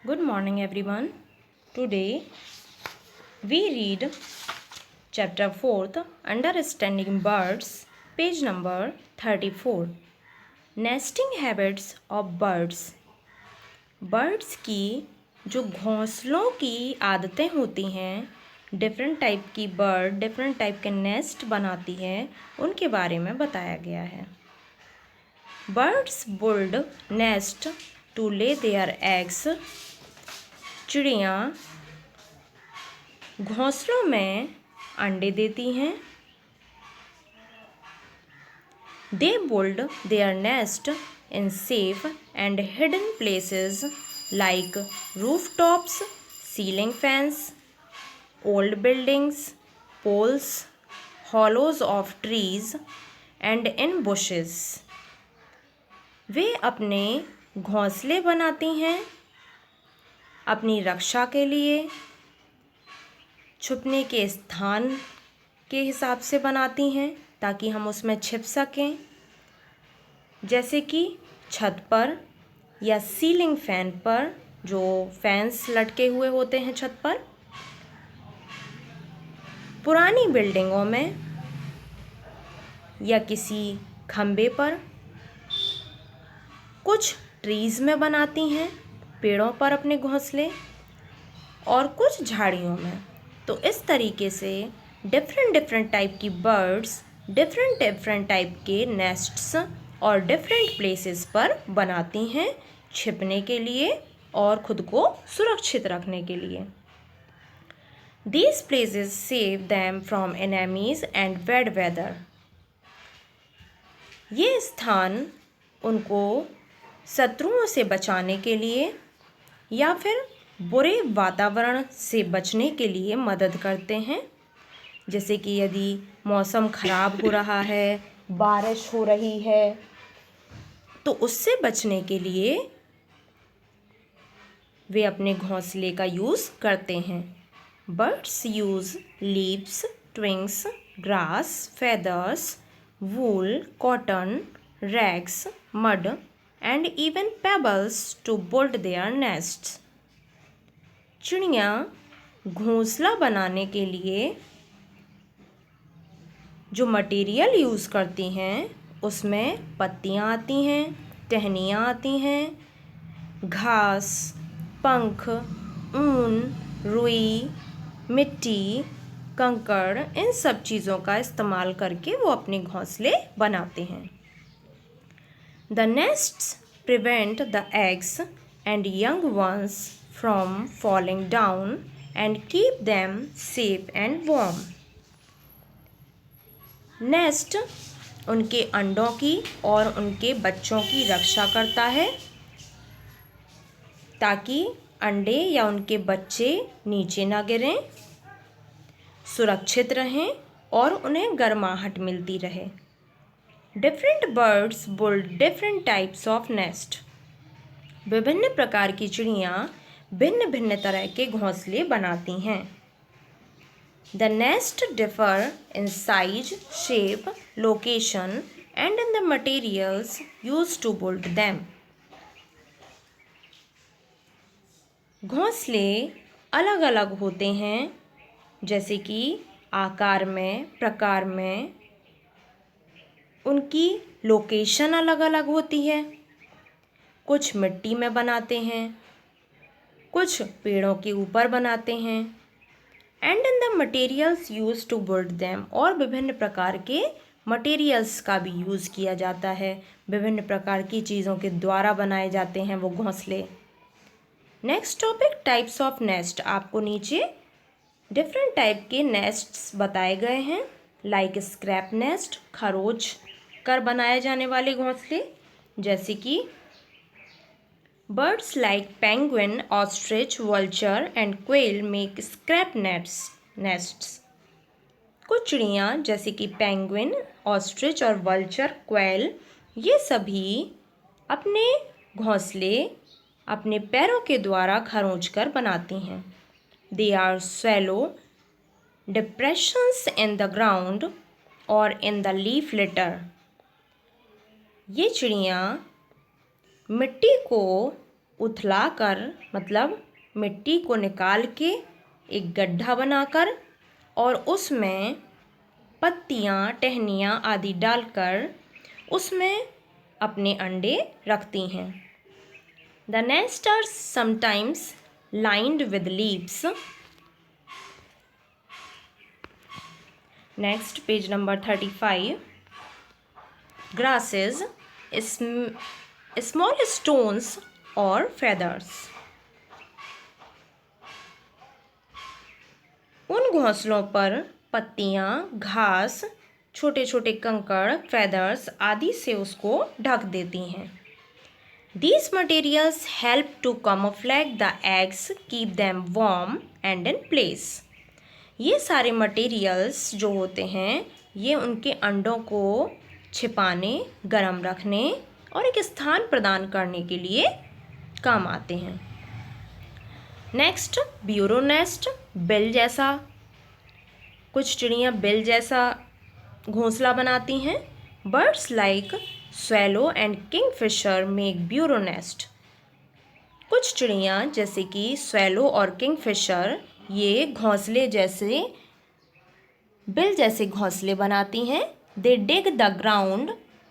Good morning, everyone. Today we read chapter 4th, Understanding Birds, page number 34. Nesting habits of birds. Birds की जो घोंसलों की आदतें होती हैं, डिफरेंट टाइप की बर्ड डिफरेंट टाइप के नेस्ट बनाती है, उनके बारे में बताया गया है. Birds build nest to lay their eggs. चिड़ियाँ घोंसलों में अंडे देती हैं. They build their nest in safe and hidden places like rooftops, ceiling fans, old buildings, poles, hollows of trees and in bushes. वे अपने घोंसले बनाती हैं अपनी रक्षा के लिए, छुपने के स्थान के हिसाब से बनाती हैं ताकि हम उसमें छिप सकें, जैसे कि छत पर या सीलिंग फैन पर, जो फैंस लटके हुए होते हैं छत पर, पुरानी बिल्डिंगों में या किसी खंबे पर, कुछ ट्रीज़ में बनाती हैं, पेड़ों पर अपने घोंसले, और कुछ झाड़ियों में. तो इस तरीके से डिफरेंट टाइप की बर्ड्स डिफरेंट टाइप के नेस्ट्स और डिफरेंट प्लेसेस पर बनाती हैं छिपने के लिए और खुद को सुरक्षित रखने के लिए. These places save them from enemies and bad weather. ये स्थान उनको शत्रुओं से बचाने के लिए या फिर बुरे वातावरण से बचने के लिए मदद करते हैं. जैसे कि यदि मौसम खराब हो रहा है, बारिश हो रही है, तो उससे बचने के लिए वे अपने घोंसले का यूज़ करते हैं. Birds use leaves, twigs, grass, feathers, wool, cotton, rags, mud and even pebbles to build their nests. चिड़ियाँ घोंसला बनाने के लिए जो मटेरियल यूज़ करती हैं उसमें पत्तियाँ आती हैं, टहनियाँ आती हैं, घास, पंख, ऊन, रुई, मिट्टी, कंकड़, इन सब चीज़ों का इस्तेमाल करके वो अपने घोंसले बनाते हैं. The nests prevent the eggs and young ones from falling down and keep them safe and warm. Nest उनके अंडों की और उनके बच्चों की रक्षा करता है ताकि अंडे या उनके बच्चे नीचे ना गिरें, सुरक्षित रहें और उन्हें गर्माहट मिलती रहे. Different birds build different types of nest. विभिन्न प्रकार की चिड़ियाँ भिन्न भिन्न तरह के घोंसले बनाती हैं. The nest differ in size, shape, location and in the materials used to build them. घोंसले अलग अलग होते हैं, जैसे कि आकार में, प्रकार में. उनकी लोकेशन अलग अलग होती है. कुछ मिट्टी में बनाते हैं, कुछ पेड़ों के ऊपर बनाते हैं. And in the materials use to build them, और विभिन्न प्रकार के मटेरियल्स का भी यूज़ किया जाता है. विभिन्न प्रकार की चीज़ों के द्वारा बनाए जाते हैं वो घोंसले. Next topic types of nest. आपको नीचे डिफरेंट टाइप के नेस्ट्स बताए गए हैं, लाइक स्क्रैप नेस्ट, खरोच कर बनाए जाने वाले घोंसले, जैसे कि birds like penguin, ostrich, vulture and quail make scrap nests. कुछ चिड़ियाँ जैसे कि पेंगुइन, ऑस्ट्रिच और वल्चर, क्वेल, ये सभी अपने घोंसले अपने पैरों के द्वारा खरोंच कर बनाती हैं. They are shallow depressions in the ground or in the leaf litter. ये चिड़ियाँ मिट्टी को उथलाकर मतलब मिट्टी को निकाल के एक गड्ढा बनाकर और उसमें पत्तियाँ, टहनियाँ आदि डालकर उसमें अपने अंडे रखती हैं। The nests are sometimes lined with leaves. Next, page number 35. Grasses, small stones or feathers. उन घोंसलों पर पत्तियाँ, घास, छोटे छोटे कंकड़, feathers आदि से उसको ढक देती हैं। These materials help to camouflage the eggs, keep them warm and in place. ये सारे मटेरियल्स जो होते हैं ये उनके अंडों को छिपाने, गर्म रखने और एक स्थान प्रदान करने के लिए काम आते हैं। नेक्स्ट, ब्यूरो नेस्ट, बिल जैसा। कुछ चिड़ियाँ बिल जैसा घोंसला बनाती हैं। Birds like swallow and Kingfisher make bureau nest. कुछ चिड़ियाँ जैसे कि स्वैलो और किंगफिशर ये घोंसले जैसे बिल जैसे घोंसले बनाती हैं। They dig the ground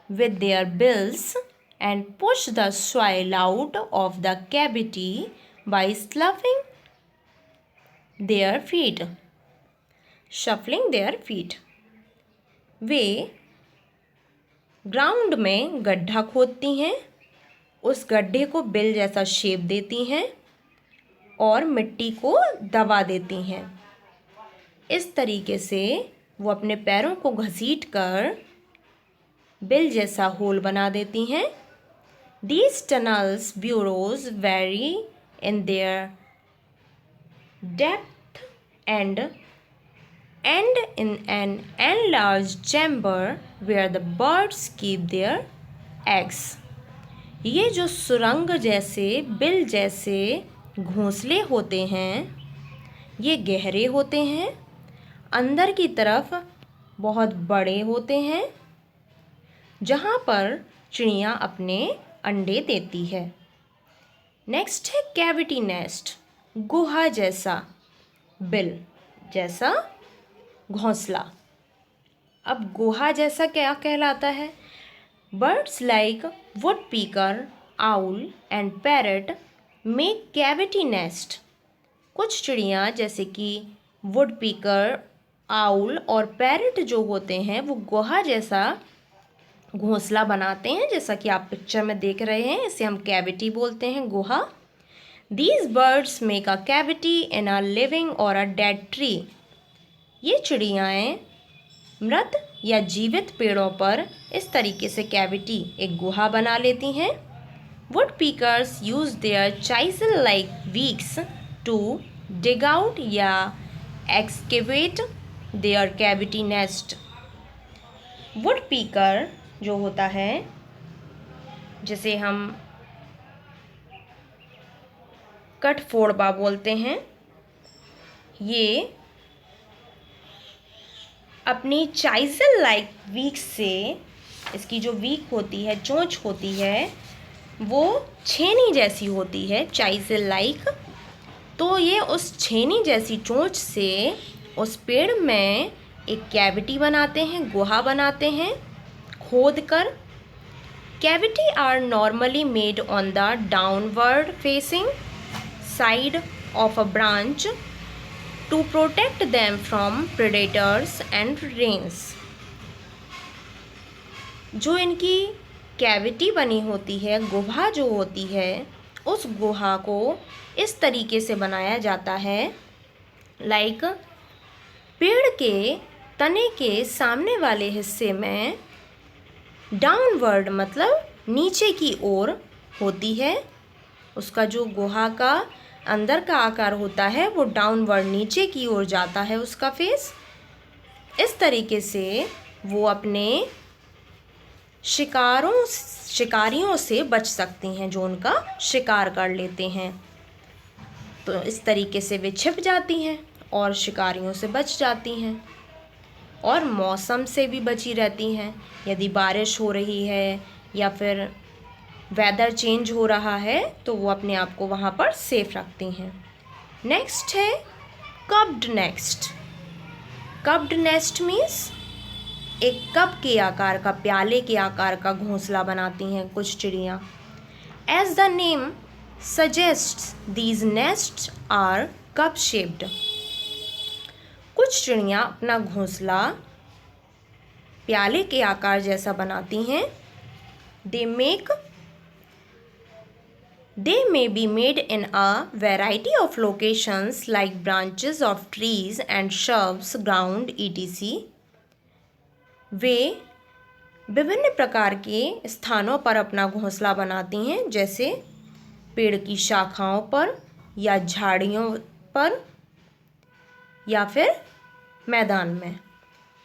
with their bills and push the soil out of the cavity by sloughing their feet shuffling their feet. वे ग्राउंड में गड्ढा खोदती हैं, उस गड्ढे को बिल जैसा शेप देती हैं और मिट्टी को दबा देती हैं। इस तरीके से वो अपने पैरों को घसीटकर बिल जैसा होल बना देती हैं। These tunnels burrows vary in their depth and end in an enlarged chamber where the birds keep their eggs. ये जो सुरंग जैसे बिल जैसे घोंसले होते हैं ये गहरे होते हैं, अंदर की तरफ बहुत बड़े होते हैं जहाँ पर चिड़ियाँ अपने अंडे देती है। नेक्स्ट है कैविटी नेस्ट, गुहा जैसा बिल जैसा घोंसला। अब गुहा जैसा क्या कहलाता है? Birds like woodpecker, owl and parrot make cavity nest. कुछ चिड़ियाँ जैसे कि वुडपीकर, आउल और पैरट जो होते हैं वो गुहा जैसा घोंसला बनाते हैं, जैसा कि आप पिक्चर में देख रहे हैं। इसे हम कैविटी बोलते हैं, गुहा। These birds make a cavity in a living or a dead tree. ये चिड़ियाएँ मृत या जीवित पेड़ों पर इस तरीके से कैविटी एक गुहा बना लेती हैं। Woodpeckers use their chisel-like beaks to dig out या excavate their cavity nest. Woodpecker जो होता है जिसे हम कठफोड़वा बोलते हैं, ये अपनी चाइजल लाइक वीक से, इसकी जो वीक होती है, चोंच होती है, वो छेनी जैसी होती है, चाइजल लाइक। तो ये उस छेनी जैसी चोंच से उस पेड़ में एक कैविटी बनाते हैं, गुहा बनाते हैं खोद कर। Cavity are normally made on the downward facing side of a branch to protect them from predators and rains. जो इनकी कैविटी बनी होती है, गुहा जो होती है, उस गुहा को इस तरीके से बनाया जाता है लाइक पेड़ के तने के सामने वाले हिस्से में डाउनवर्ड मतलब नीचे की ओर होती है। उसका जो गुहा का अंदर का आकार होता है वो डाउनवर्ड नीचे की ओर जाता है उसका फेस। इस तरीके से वो अपने शिकारियों से बच सकती हैं जो उनका शिकार कर लेते हैं। तो इस तरीके से वे छिप जाती हैं और शिकारियों से बच जाती हैं और मौसम से भी बची रहती हैं। यदि बारिश हो रही है या फिर वेदर चेंज हो रहा है तो वो अपने आप को वहाँ पर सेफ रखती हैं। नेक्स्ट है कप्ड नेस्ट। कप्ड नेस्ट मीन्स एक कप के आकार का, प्याले के आकार का घोंसला बनाती हैं कुछ चिड़ियाँ। As the name suggests these nests are cup shaped. कुछ चिड़ियाँ अपना घोंसला प्याले के आकार जैसा बनाती हैं। They may be made in a variety of locations like branches of trees and shrubs, ground, etc. वे विभिन्न प्रकार के स्थानों पर अपना घोंसला बनाती हैं, जैसे पेड़ की शाखाओं पर या झाड़ियों पर या फिर मैदान में।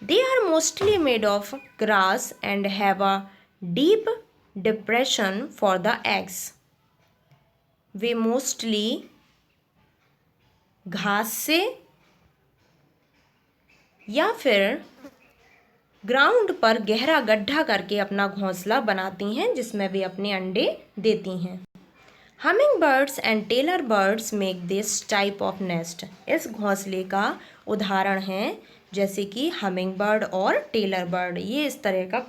They are mostly made of grass and have a deep depression for the eggs. Way mostly घास से या फिर ग्राउंड पर गहरा गड्ढा करके अपना घोंसला बनाती हैं, जिसमें वे अपने अंडे देती हैं। Hummingbirds and tailor birds make this type of nest. इस घोंसले का उदाहरण है जैसे कि हमिंग बर्ड और टेलर बर्ड, ये इस तरह का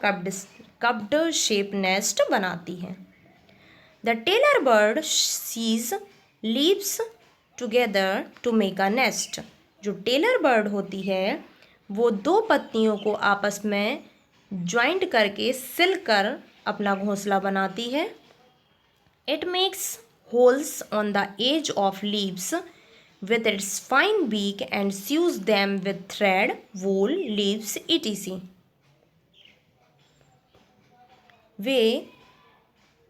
कप्ड शेप नेस्ट बनाती हैं। The tailor bird sews leaves together to make a nest. जो टेलर बर्ड होती है वो दो पत्तियों को आपस में ज्वाइंट करके सिल कर अपना घोंसला बनाती है। It makes holes on the edge of leaves with its fine beak and sews them with thread, wool, leaves, etc. वे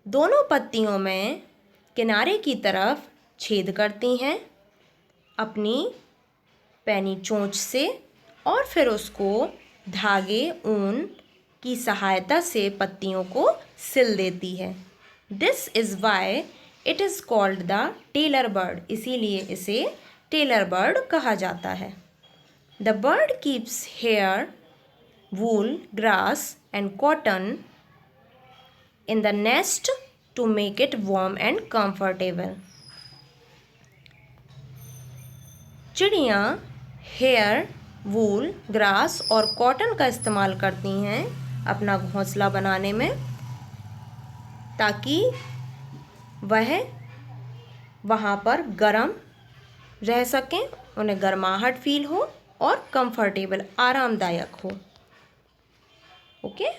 दोनों पत्तियों में किनारे की तरफ छेद करती हैं अपनी पैनी चोंच से और फिर उसको धागे, ऊन की सहायता से पत्तियों को सिल देती है। This is why it is called the tailor bird. इसीलिए इसे टेलर बर्ड कहा जाता है। The bird keeps hair, wool, grass and cotton in the nest to make it warm and comfortable. चिड़ियाँ हेयर, वूल, ग्रास और cotton का इस्तेमाल करती हैं अपना घोंसला बनाने में, ताकि वह वहाँ पर गर्म रह सकें, उन्हें गर्माहट फील हो और कंफर्टेबल, आरामदायक हो। ओके।